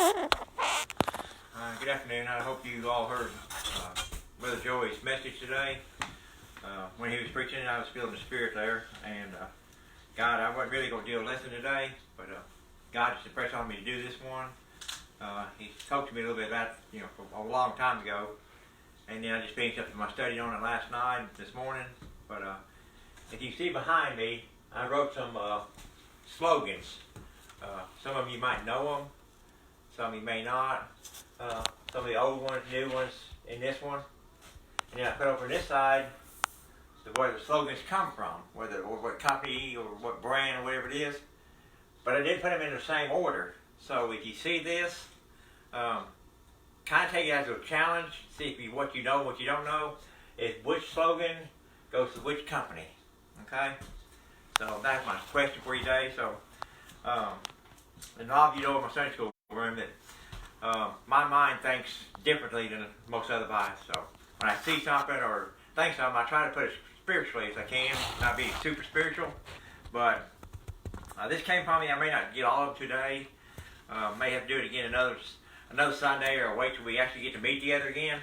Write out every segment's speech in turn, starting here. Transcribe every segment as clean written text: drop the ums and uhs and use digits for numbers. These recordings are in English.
Good afternoon. I hope you all heard Brother Joey's message today. When he was preaching, I was feeling the Spirit there, and God, I wasn't really going to do a lesson today, but God just impressed on me to do this one. He talked to me a little bit about, from a long time ago, and then I just finished up my study on it last night, this morning. But if you see behind me, I wrote some slogans. Some of you might know them, some of you may not. Some of the old ones, new ones in this one. And then I put over on this side where the slogans come from, or what company or what brand or whatever it is. But I didn't put them in the same order. So if you see this, kind of take it as a challenge, see if what you know and what you don't know, is which slogan goes to which company. Okay? So that's my question for you today. So, and all of you know in my Sunday school room that my mind thinks differently than most other minds. So when I see something or think something, I try to put it spiritually as I can, not be super spiritual. But this came from me. I may not get all of them today. May have to do it again another Sunday, or wait till we actually get to meet together again.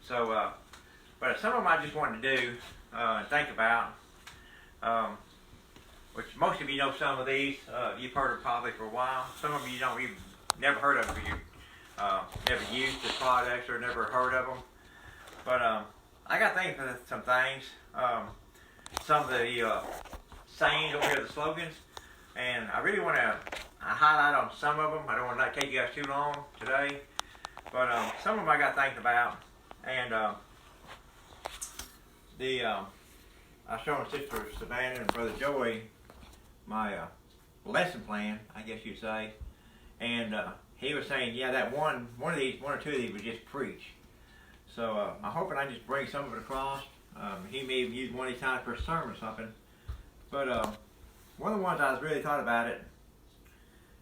So, but some of them I just wanted to do and think about. Which most of you know some of these. You've heard them probably for a while. Some of you don't even never heard of them. You never used the products or never heard of them. But I got thinking for some things. Some of the sayings over here, the slogans, and I really want to highlight on some of them. I don't want to take you guys too long today, but some of them I got thinking about, and I was showing Sister Savannah and Brother Joey my lesson plan, I guess you'd say, and he was saying, yeah, that one or two of these would just preach. So I'm hoping I just bring some of it across. He may have used one of these times for a sermon or something, but one of the ones I was really thought about it,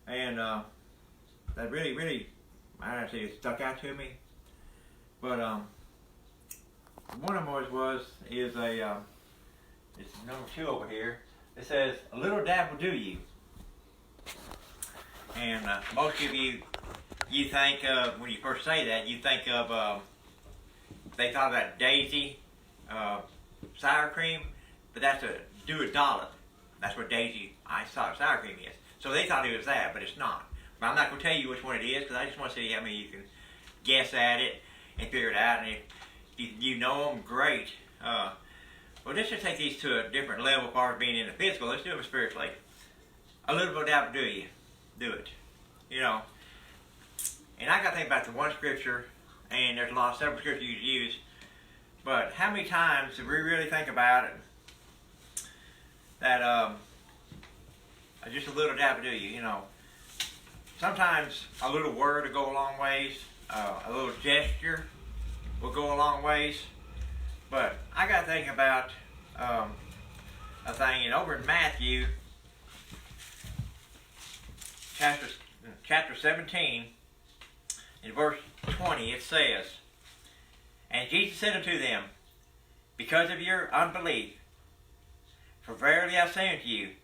and that really, I don't know, it stuck out to me. But one of them is it's number 2 over here. It says, "A little dab will do you." And most of you think of, when you first say that, you think of, they thought about Daisy sour cream, but that's do a dollop. That's what Daisy sour cream is. So they thought it was that, but it's not. But I'm not going to tell you which one it is, because I just want to see how many you can guess at it and figure it out. And if you know them, great. Well, let's just take these to a different level as far as being in the physical. Let's do it spiritually. A little bit of doubt will do you. Do it. And I got to think about the one scripture, and there's several scriptures you use, but how many times do we really think about it that just a little doubt will do you? Sometimes a little word will go a long ways, a little gesture will go a long ways. But I got to think about a thing, and over in Matthew chapter 17, in verse 20, it says, "And Jesus said unto them, Because of your unbelief, for verily I say unto you,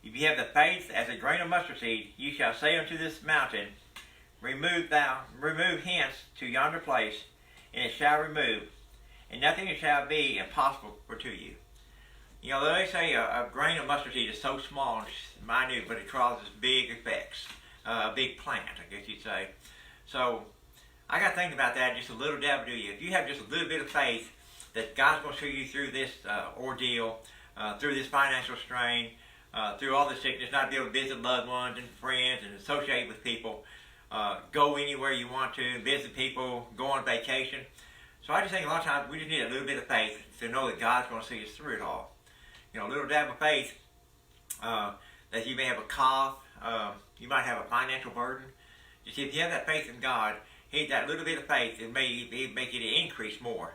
if you have the faith as a grain of mustard seed, you shall say unto this mountain, remove hence to yonder place, and it shall remove, and nothing shall be impossible to you." They say a grain of mustard seed is so small and minute, but it causes big effects. A big plant, I guess you'd say. So I got to think about that. Just a little dab to you. If you have just a little bit of faith that God's going to see you through this ordeal, through this financial strain, through all this sickness, not be able to visit loved ones and friends and associate with people, go anywhere you want to, visit people, go on vacation. So I just think a lot of times we just need a little bit of faith to know that God's going to see us through it all. A little dab of faith, that you may have a cough, you might have a financial burden. Just if you have that faith in God, that little bit of faith, it may make it increase more.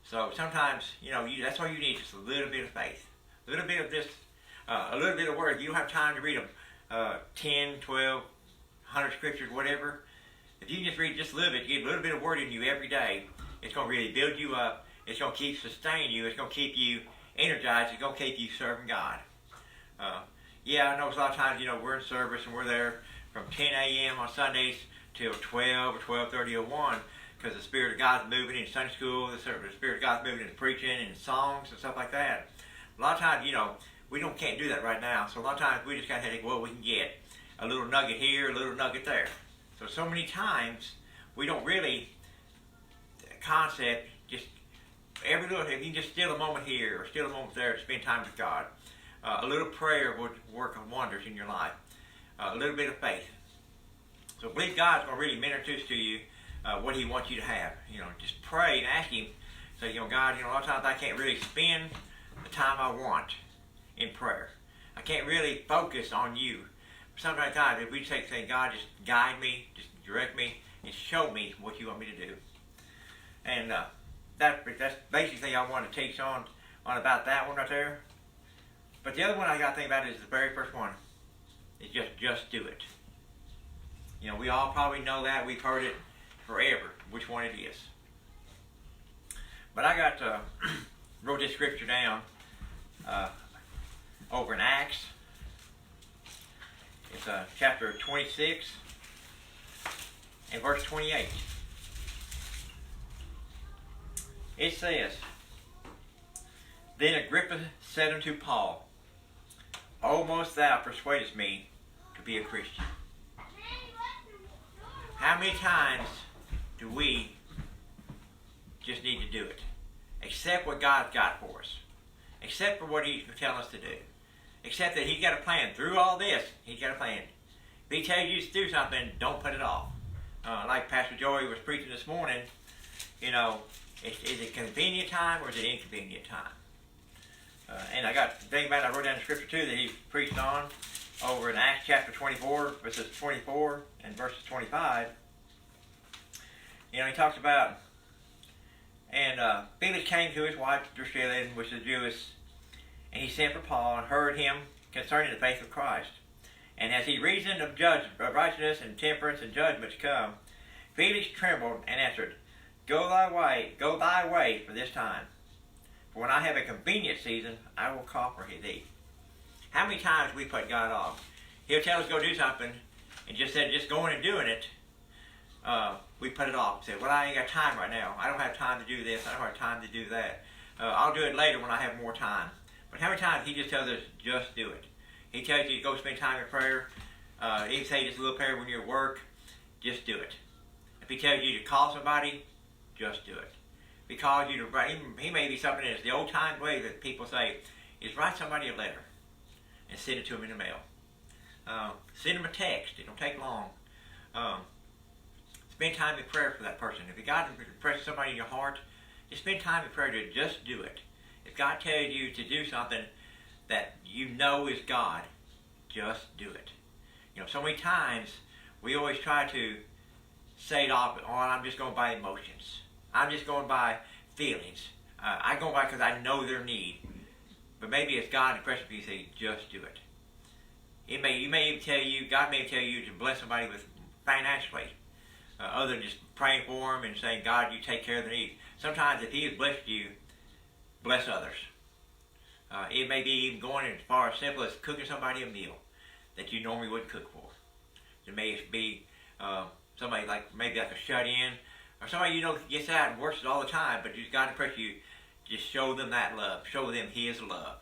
So sometimes, that's all you need, just a little bit of faith. A little bit of this, a little bit of word. You don't have time to read them 10, 12, 100 scriptures, whatever. If you can just read just a little bit, you get a little bit of word in you every day, it's going to really build you up. It's going to keep sustaining you. It's going to keep you energized. It's going to keep you serving God. Yeah, I know a lot of times, we're in service and we're there from 10 a.m. on Sundays till 12 or 12:30 or 1, because the Spirit of God's moving in Sunday school, the Spirit of God's moving in preaching and songs and stuff like that. A lot of times, we can't do that right now. So a lot of times we just kind of think, well, we can get a little nugget here, a little nugget there. So many times we don't really concept just every little. If you can just steal a moment here or steal a moment there to spend time with God, a little prayer would work wonders in your life. A little bit of faith. So I believe God's going to really minister to you what He wants you to have. Just pray and ask Him. Say, God, a lot of times I can't really spend the time I want in prayer. I can't really focus on You. Sometimes if we say, God, just guide me, just direct me, and show me what You want me to do. And that's basically I want to teach on about that one right there. But the other one I got to think about is the very first one. It's just do it. We all probably know that. We've heard it forever, which one it is. But I got wrote this scripture down over in Acts. It's chapter 26 and verse 28. It says, Then Agrippa said unto Paul, Almost thou persuadest me to be a Christian. How many times do we just need to do it? Accept what God's got for us. Accept for what He's telling us to do. Accept that He's got a plan. Through all this, He's got a plan. If He tells you to do something, don't put it off. Like Pastor Joey was preaching this morning, is it convenient time or is it inconvenient time? And I got to think about it. I wrote down the scripture too that he preached on over in Acts chapter 24, verses 24 and verses 25. He talks about, and Felix came to his wife Drusilla, which is Jewish, and he sent for Paul and heard him concerning the faith of Christ. And as he reasoned of righteousness and temperance and judgment to come, Felix trembled and answered, Go thy way for this time. For when I have a convenient season, I will call for thee. How many times we put God off? He'll tell us to go do something, and just going and doing it, we put it off. Say, well, I ain't got time right now. I don't have time to do this. I don't have time to do that. I'll do it later when I have more time. But how many times He just tells us, just do it? He tells you to go spend time in prayer. He say just a little prayer when you're at work. Just do it. If He tells you to call somebody, just do it. If He calls you to write, He may be something that's the old-time way that people say, is write somebody a letter and send it to them in the mail. Send them a text. It don't take long. Spend time in prayer for that person. If God impresses somebody in your heart, just spend time in prayer to just do it. If God tells you to do something that you know is God, just do it. So many times we always try to say it off, I'm just going by emotions. I'm just going by feelings. I go by because I know their need. But maybe it's God impressing you, say, just do it. God may even tell you to bless somebody with financially, other than just praying for them and saying, God, you take care of their needs. Sometimes if He has blessed you, bless others. It may be even going as far as simple as cooking somebody a meal that you normally wouldn't cook for. It may be somebody maybe like a shut-in, or somebody gets out and works it all the time, but just God impress you, just show them that love. Show them His love.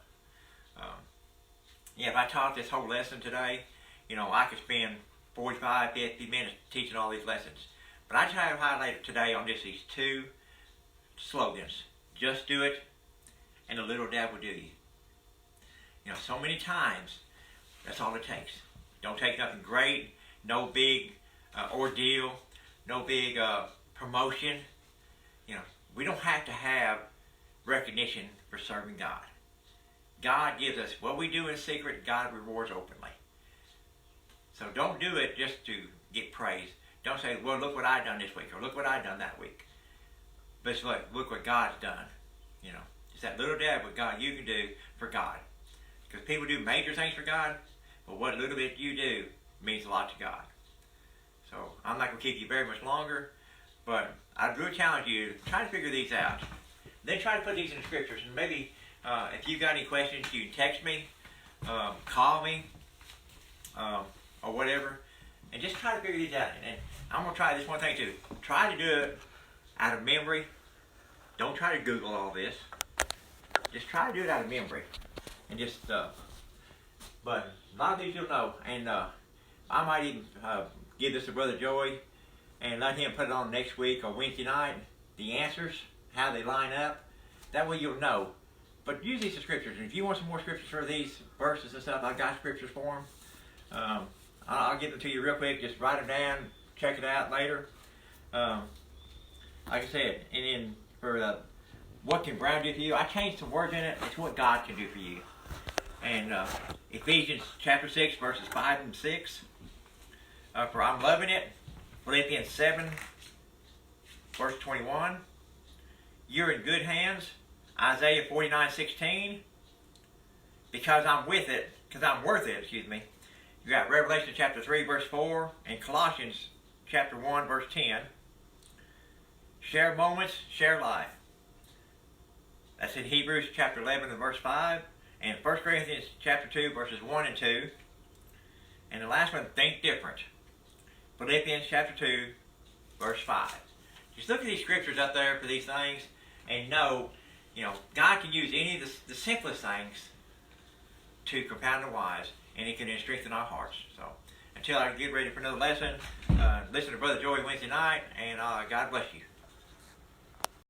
If I taught this whole lesson today, I could spend 45, 50 minutes teaching all these lessons. But I try to highlight today on just these two slogans. Just do it, and a little dab will do you. So many times, that's all it takes. Don't take nothing great, no big ordeal, no big promotion. We don't have to have recognition for serving God. God gives us what we do in secret, God rewards openly. So don't do it just to get praise. Don't say, well, look what I've done this week, or look what I've done that week. But it's like, look what God's done. It's that little dab what God you can do for God. Because people do major things for God, but what little bit you do means a lot to God. So I'm not going to keep you very much longer, but I'd really challenge you to try to figure these out. Then try to put these in the scriptures. And maybe if you've got any questions, you can text me, call me, or whatever. and just try to figure these out. And I'm going to try this one thing too. Try to do it out of memory. Don't try to Google all this. Just try to do it out of memory. And just, but a lot of these you'll know. And I might even give this to Brother Joey and let him put it on next week or Wednesday night. The answers, how they line up. That way you'll know. But use these as scriptures. And if you want some more scriptures for these verses and stuff, I've got scriptures for them. I'll get them to you real quick. Just write them down. Check it out later. Like I said, and then for what can Brown do for you, I changed some words in it. It's what God can do for you. And Ephesians chapter 6, verses 5 and 6. For I'm loving it. Philippians 7, verse 21. You're in good hands. Isaiah 49:16. Because I'm worth it, excuse me. You got Revelation chapter 3, verse 4, and Colossians chapter 1, verse 10. Share moments, share life. That's in Hebrews chapter 11 and verse 5. And 1 Corinthians chapter 2, verses 1 and 2. And the last one, think different. Philippians chapter 2, verse 5. Just look at these scriptures up there for these things and know, God can use any of the simplest things to compound the wise, and He can strengthen our hearts. So, until I get ready for another lesson, listen to Brother Joey Wednesday night, and God bless you.